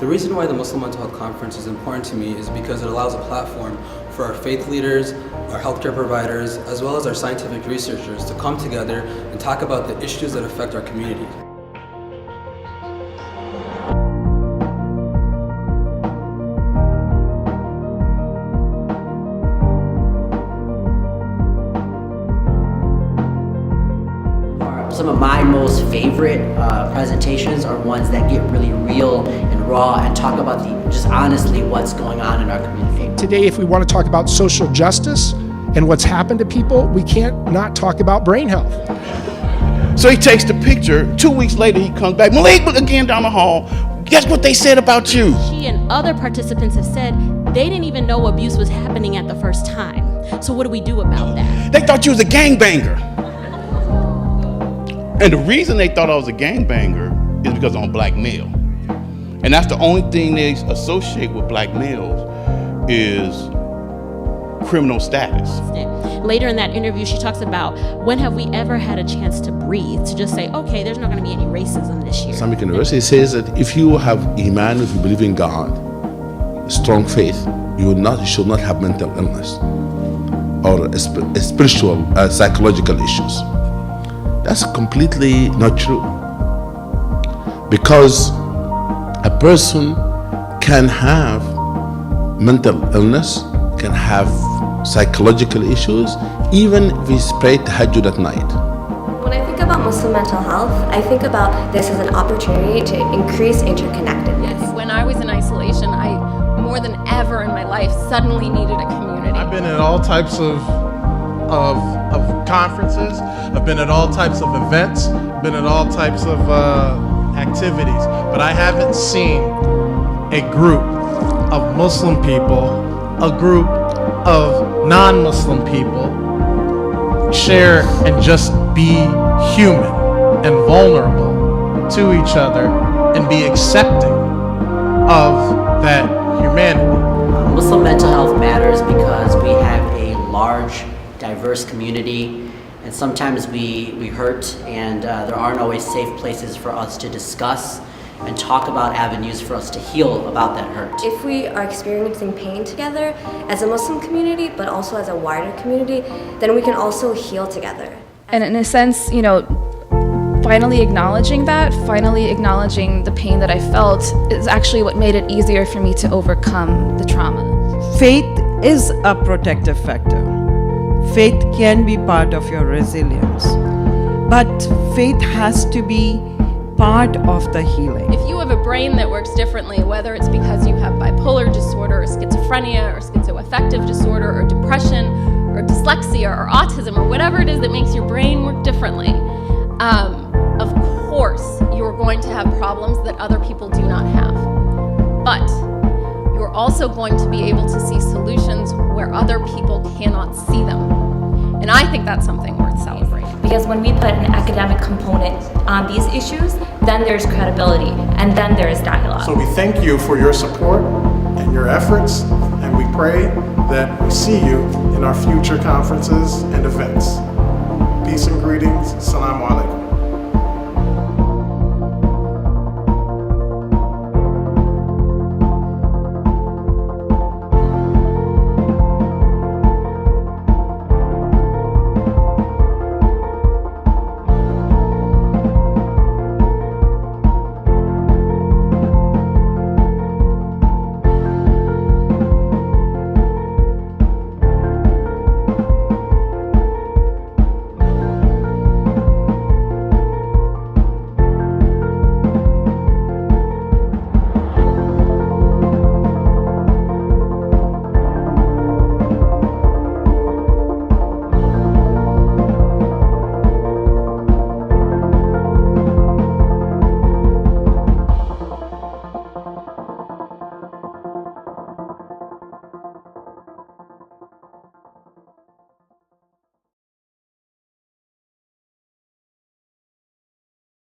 The reason why the Muslim Mental Health Conference is important to me is because it allows a platform for our faith leaders, our healthcare providers, as well as our scientific researchers to come together and talk about the issues that affect our community. Some of my most favorite presentations are ones that get really real and raw and talk about just honestly what's going on in our community. Today, if we want to talk about social justice and what's happened to people, we can't not talk about brain health. So he takes the picture. 2 weeks later, he comes back. Malik again down the hall. Guess what they said about you? She and other participants have said they didn't even know abuse was happening at the first time. So what do we do about that? They thought you was a gangbanger. And the reason they thought I was a gangbanger is because I'm a black male. And that's the only thing they associate with black males is criminal status. Later in that interview, she talks about when have we ever had a chance to breathe, to just say, okay, there's not going to be any racism this year. Islamic University says that if you have Iman, if you believe in God, strong faith, you should not have mental illness or spiritual, psychological issues. That's completely not true, because a person can have mental illness, can have psychological issues, even if he prays tahajjud at night. When I think about Muslim mental health, I think about this as an opportunity to increase interconnectedness. When I was in isolation, I, more than ever in my life, suddenly needed a community. I've been in all types of conferences, I've been at all types of events, been at all types of activities, but I haven't seen a group of Muslim people, a group of non-Muslim people share and just be human and vulnerable to each other and be accepting of that humanity. Muslim mental health matters because we have a large, diverse community, and sometimes we hurt, and there aren't always safe places for us to discuss and talk about avenues for us to heal about that hurt. If we are experiencing pain together as a Muslim community, but also as a wider community, then we can also heal together. And in a sense, you know, finally acknowledging the pain that I felt is actually what made it easier for me to overcome the trauma. Faith is a protective factor. Faith can be part of your resilience, but faith has to be part of the healing. If you have a brain that works differently, whether it's because you have bipolar disorder or schizophrenia or schizoaffective disorder or depression or dyslexia or autism or whatever it is that makes your brain work differently, of course you're going to have problems that other people do not have. But you're also going to be able to see solutions where other people cannot see them. And I think that's something worth celebrating. Because when we put an academic component on these issues, then there's credibility, and then there is dialogue. So we thank you for your support and your efforts, and we pray that we see you in our future conferences and events. Peace and greetings. Assalamu alaikum.